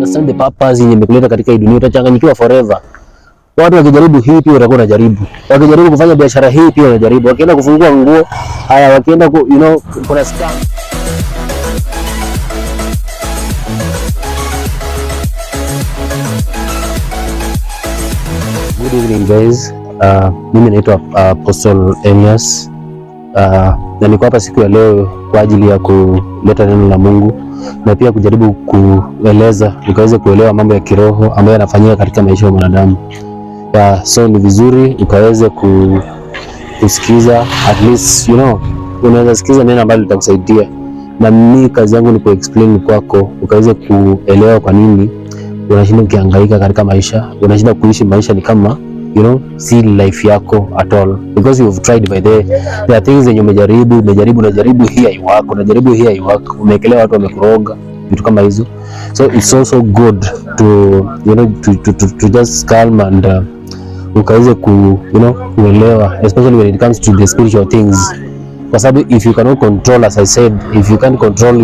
understand the purpose yenye imekuleta katika hii dunia, utachanganyikiwa forever. Watu wakijaribu hii pia utakuwa unajaribu. Wakijaribu kufanya biashara hii pia unajaribu. Wakienda kufungua nguo, haya wakienda kuna scam. Good evening guys. Mimi naitwa Apostle Elias. Na niko hapa siku ya leo kwa ajili ya kuleta neno la Mungu na pia kujaribu kueleza ukaweze kuelewa mambo ya kiroho ambayo yanafanyika katika maisha ya mwanadamu. So ni vizuri ukaweze kusikiza, at least unaweza sikiza neno ambalo litakusaidia, na mimi kazi yangu ni ku-explain kwako ukaweze kuelewa kwa nini unashinda ukihangaika katika maisha, unashinda kuishi maisha ni kama si life yako at all, because you have tried. By there are things that umejaribu hii haiwako, unajaribu hii haiwako, umeekelea watu wamekuroga, vitu kama hizo. So it's also good to just calm and ukaweze kuelewa, especially when it comes to the spiritual things, kwa sababu if you cannot control, as I said, if you can't control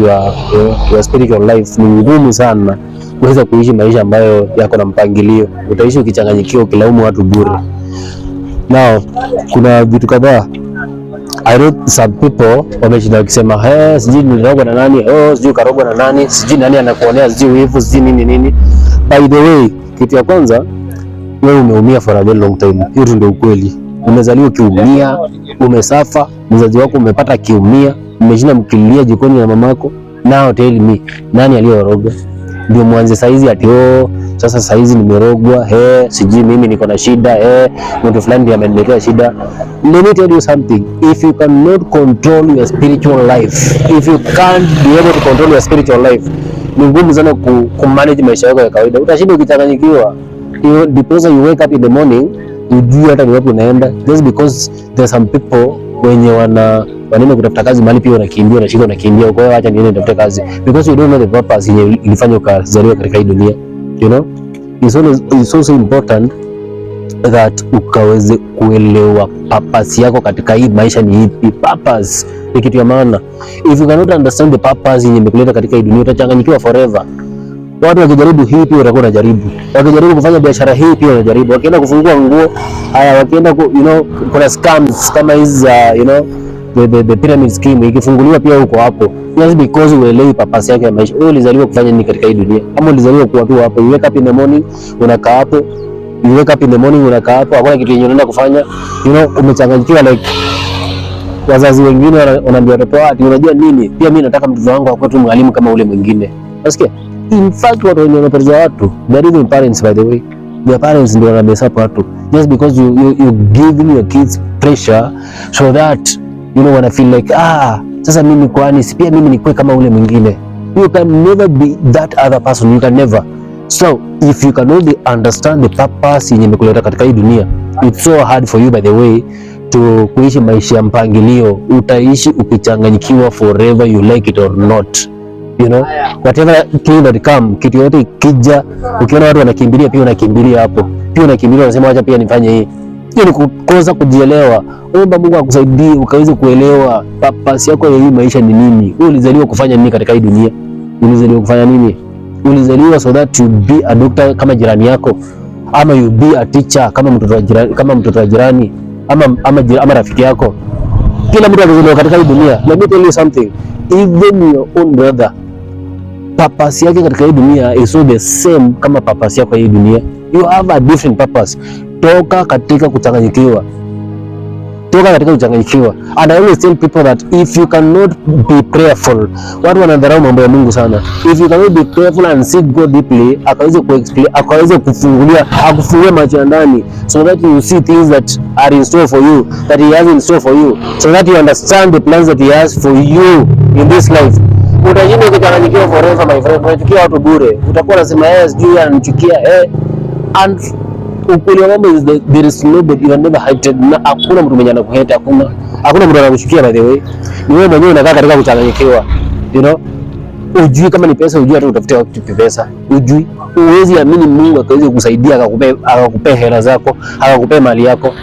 your spiritual life, ni ngumu sana kuweza kuishi maisha ambayo yako na mpangilio. Utaishi ukichanganyikiwa, ukilaumu watu bure. Now, kuna vitu kadhaa. I know some people wameshinda wakisema, sijui nilirogwa na nani, sijui karogwa na nani, sijui nani anakuonea, sijui wivu, sijui nini. By the way, kitu ya kwanza, wewe umeumia for a very long time. Hiyo ndio ukweli. Umezaliwa kiumia, umesafa, mzazi wako umepata kiumia, umeshinda mkilia jikoni na mamako. Now tell me, nani aliyoroga? Ndio mwanze saizi ati sasa saizi nimerogwa, sijui mimi niko na shida, mtu fulani ndiye ameniletea shida. Let me tell you something. If you cannot control your spiritual life, if you can't be able to control your spiritual life, ni ngumu sana kumanage maisha yako ya kawaida. Utashinda ukichanganyikiwa. Because you wake up in the morning, ujui hata ni wapi unaenda, just because there are some people wenye wanaenda kutafuta kazi mahali pia wanakimbia, unashika unakimbia. Kwa hiyo acha niende nitafute kazi, because you don't know the purpose yenye ilifanya ukazaliwa katika hii dunia. It's also important that ukaweze kuelewa purpose yako katika hii maisha ni ipi. Purpose ni kitu ya maana. If you cannot understand the purpose yenye imekuleta katika hii dunia, utachanganyikiwa forever. Watu wakijaribu hii pia utakuwa unajaribu. Wakijaribu kufanya biashara hii pia unajaribu. Wakienda kufungua nguo, haya wakienda kuna scams kama hizi the pyramid scheme ikifunguliwa pia huko hapo. Just because uelewi purpose yake ya maisha. Wewe ulizaliwa kufanya nini katika hii dunia? Kama ulizaliwa kuwa tu hapo, you wake up in the morning unakaa hapo. Hakuna kitu yenye unaenda kufanya. Umechanganyikiwa like wazazi wengine wanaambia watoto ati unajua nini? Pia mimi nataka mtoto wangu akuwe tu mwalimu kama ule mwingine. Unasikia? In fact, watu wenye wanapeleza watu, they're even parents by the way. Their parents ndio wanamesa watu. Just because you giving your kids pressure so that wana feel like sasa mimi kwani si pia mimi nikuwe kama ule mwingine. You can never be that other person. You can never. So if you can only understand the purpose yenye imekuleta katika hii dunia, it's so hard for you by the way to kuishi maisha ya mpangilio. Utaishi ukichanganyikiwa forever, you like it or not. Whatever thing that come, kitu yote ikija, ukiona watu wanakimbilia pia unakimbilia hapo. Pia unakimbilia unasema acha pia nifanye hii. Hiyo ni kukosa kujielewa. Omba Mungu akusaidie ukaweze kuelewa purpose yako ya hii maisha ni nini. Wewe ulizaliwa kufanya nini katika hii dunia? Ulizaliwa kufanya nini? Ulizaliwa so that you be a doctor kama jirani yako, ama you be a teacher kama mtoto wa jirani, ama rafiki yako. Kila mtu alizaliwa katika hii dunia. Let me tell you something. Even your own brother, purpose yake katika hii dunia is not the same kama purpose yako hii dunia. You have a different purpose. Toka katika kuchanganyikiwa. And I always tell people that if you cannot be prayerful, watu wanadharau mambo ya Mungu sana. If you cannot be prayerful and seek God deeply, akaweze kufungulia macho ya ndani, so that you see things that are in store for you, that he has in store for you, so that you understand the plans that he has for you in this life. Utajinda ukichanganyikiwa forever my friend. Unachukia watu bure. Utakuwa unasema sijui ananichukia and ukweli wa mambo is there is nobody, you are never hated. Na hakuna mtu mwenye anakuhate, hakuna mtu anakuchukia by the way. Ni wewe mwenyewe unakaa katika kuchanganyikiwa. Ujui kama ni pesa, ujui hata utafute wapi pesa. Ujui. Uwezi amini Mungu akaweze kusaidia akakupea hela zako, akakupea mali yako.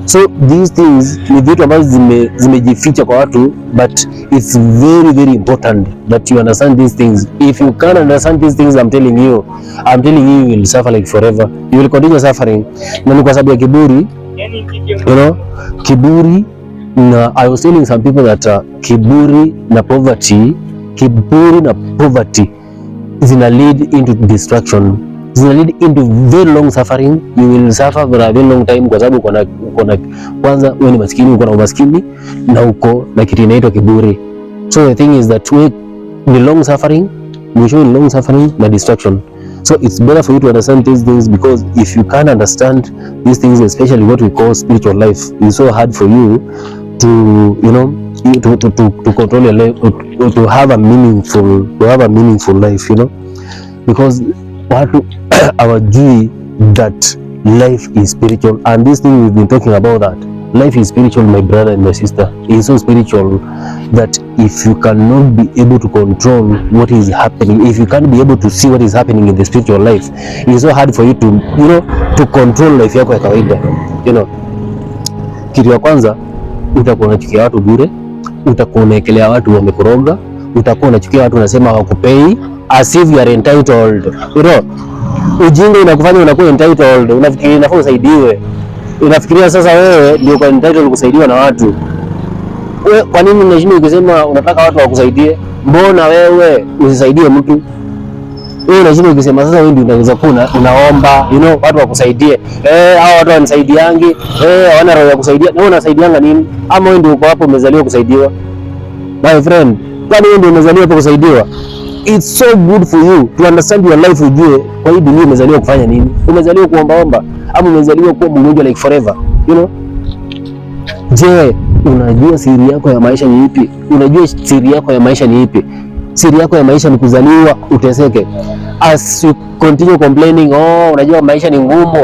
So these things ni vitu ambazo zimejificha kwa watu, but it's very very important that you understand these things. If you can't understand these things, I'm telling you you will suffer like forever. You will continue suffering. Na ni kwa sababu ya kiburi, you know, kiburi. Na I was telling some people that kiburi na poverty zina lead into destruction, zina lead into very long suffering. You will suffer for a very long time kwa sababu kwanza wewe ni maskini, uko na umaskini na uko na kitu inaitwa kiburi. So the thing is that we ni long suffering, na destruction. So it's better for you to understand these things, because if you can't understand these things, especially what we call spiritual life, it's so hard for you to, you know, to control your life, or to have a meaningful life, you know, because our joy that life is spiritual, and this thing we've been talking about, that life is spiritual, my brother and my sister. It's so spiritual that if you cannot be able to control what is happening, if you can't be able to see what is happening in the spiritual life, it's so hard for you to, you know, to control life yako ya kawaida, you know. Kitu ya kwanza, utakuwa unachukia watu bure, utakuwa unaekelea watu wamekuroga, utakuwa unachukia watu unasema hawakupei, as if you are entitled, you know. Ujinga inakufanya unakuwa entitled, unafikiria inafaa usaidiwe. Unafikiria sasa wewe ndio kwa entitled kusaidiwa na watu. Wewe kwa nini unashinda ukisema unataka watu wakusaidie? Mbona wewe usisaidie mtu? Wewe unashinda ukisema sasa wewe ndio unaweza kuna unaomba, you know, watu wakusaidie. Hao watu wanisaidiangi, hawana roho ya kusaidia. Wewe unasaidianga nini? Ama wewe ndio uko hapo umezaliwa kusaidiwa? My friend, kwani wewe ndio umezaliwa hapo kusaidiwa? It's so good for you to understand your life, ujue kwa hii dunia umezaliwa kufanya nini? Umezaliwa kuombaomba ama umezaliwa kuwa mgonjwa like forever, you know? Je, unajua siri yako ya maisha ni ipi? Unajua siri yako ya maisha ni ipi? Siri yako ya maisha ni kuzaliwa uteseke. As you continue complaining, unajua maisha ni ngumu,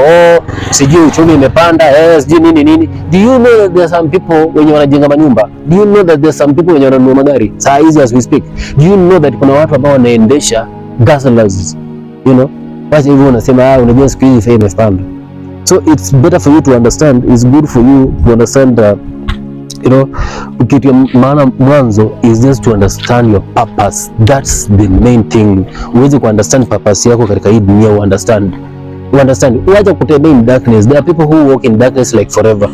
sijui uchumi imepanda, sijui nini. Do you know that there are some people wenye wanajenga manyumba? Do you know that there are some people wenye wananunua magari saa hizi as we speak? Do you know that kuna watu ambao wanaendesha gasolines, you know? Basi hivyo unasema unajua siku hizi fame imepanda. So it's better for you to understand, it's good for you to understand you know, kitu ya maana mwanzo is just to understand your purpose. That's the main thing. Uweze ku understand purpose yako katika hii dunia, understand. Uache kutembea in darkness. There are people who walk in darkness like forever.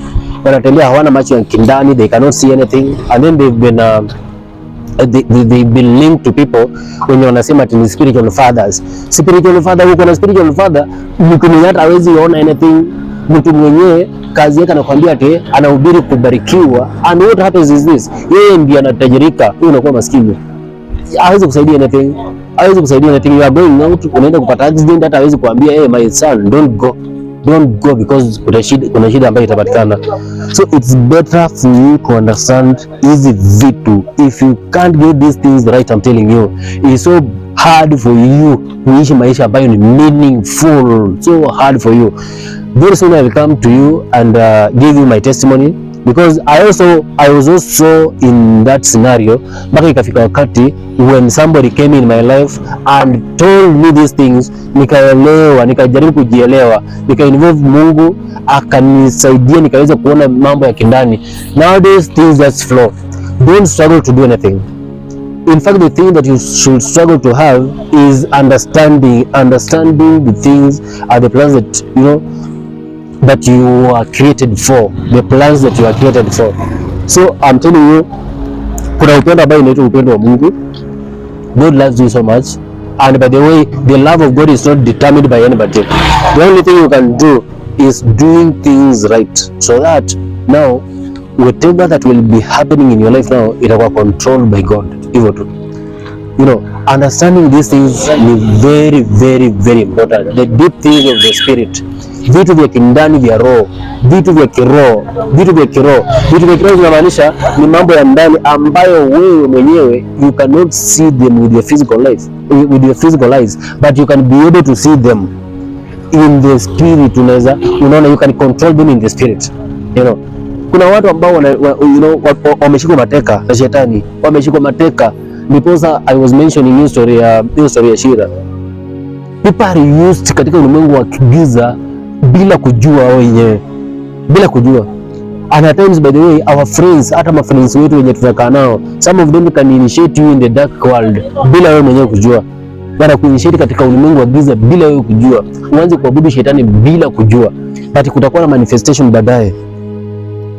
Wanatembea hawana macho ya kindani, they cannot see anything, and then they've been linked to people wenye wanasema ati ni spiritual fathers. Spiritual father, uko na spiritual father, mtu mwenye hata hawezi ona anything, mtu mwenye kazi yake anakuambia ati anahubiri kubarikiwa, and what happens is this, yeye ndiye anatajirika, wewe unakuwa maskini. Hawezi kusaidia anything. You are going out, unaenda kupata accident, hata hawezi kuambia hey my son don't go because kuna shida ambayo itapatikana. So it's better for you to understand hizi vitu. If you can't get these things right, I'm telling you, it's so hard for you kuishi maisha ambayo ni meaningful. So hard for you. Very soon I will come to you and give you my testimony, because I was also in that scenario. Mpaka ikafika wakati when somebody came in my life and told me these things, nikaelewa, nikajaribu kujielewa, nika-involve Mungu akanisaidia, nikaweza kuona mambo ya kindani. Nowadays things just flow. Don't struggle to do anything. In fact, the thing that you should struggle to have is understanding the things are the plans that, you know, that you are created for, the plans that you are created for. So I'm telling you, kuna upendo ambao inaitwa upendo wa Mungu. God loves you so much, and by the way, the love of God is not determined by anybody. The only thing you can do is doing things right, so that now whatever that will be happening in your life now, itakuwa controlled by God. Hivyo tu. You know, understanding these things is very very very important. The deep things of the spirit, vitu vya kindani vya roho, vitu vya kiroho inamaanisha ni mambo ya ndani ambayo wewe mwenyewe you cannot see them with your physical eyes, but you can be able to see them in the spirit. Unaona, you can control them in the spirit. You know, kuna watu ambao wameshikwa mateka na shetani, wameshikwa mateka. Because I was mentioning history ya Shira. People are used katika ulimwengu wa giza bila kujua wao wenyewe, bila kujua. And at times, by the way, our friends, hata ma friends wetu wenye tutakaa nao, some of them can initiate you in the dark world bila wewe mwenyewe kujua. Bana kuinitiate katika ulimwengu wa giza bila wewe kujua. Uanze kuabudu shetani bila kujua. But kutakuwa na manifestation baadaye.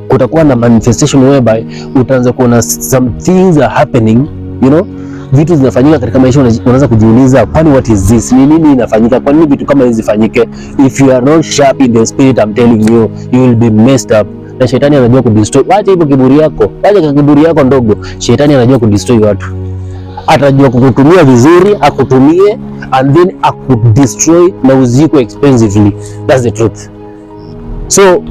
Kutakuwa na manifestation whereby utaanza kuona some things are happening, you know, vitu zinafanyika katika maisha, unaanza kujiuliza, kwani what is this? Ni nini inafanyika? Kwa nini vitu kama hizi zifanyike? If you are not sharp in the spirit, I'm telling you, you will be messed up. Na shetani anajua kudestroy. Acha hivyo kiburi yako. Acha kiburi yako ndogo. Shetani anajua kudestroy watu. Atajua kukutumia vizuri, akutumie and then akudestroy na uziko expensively. That's the truth. So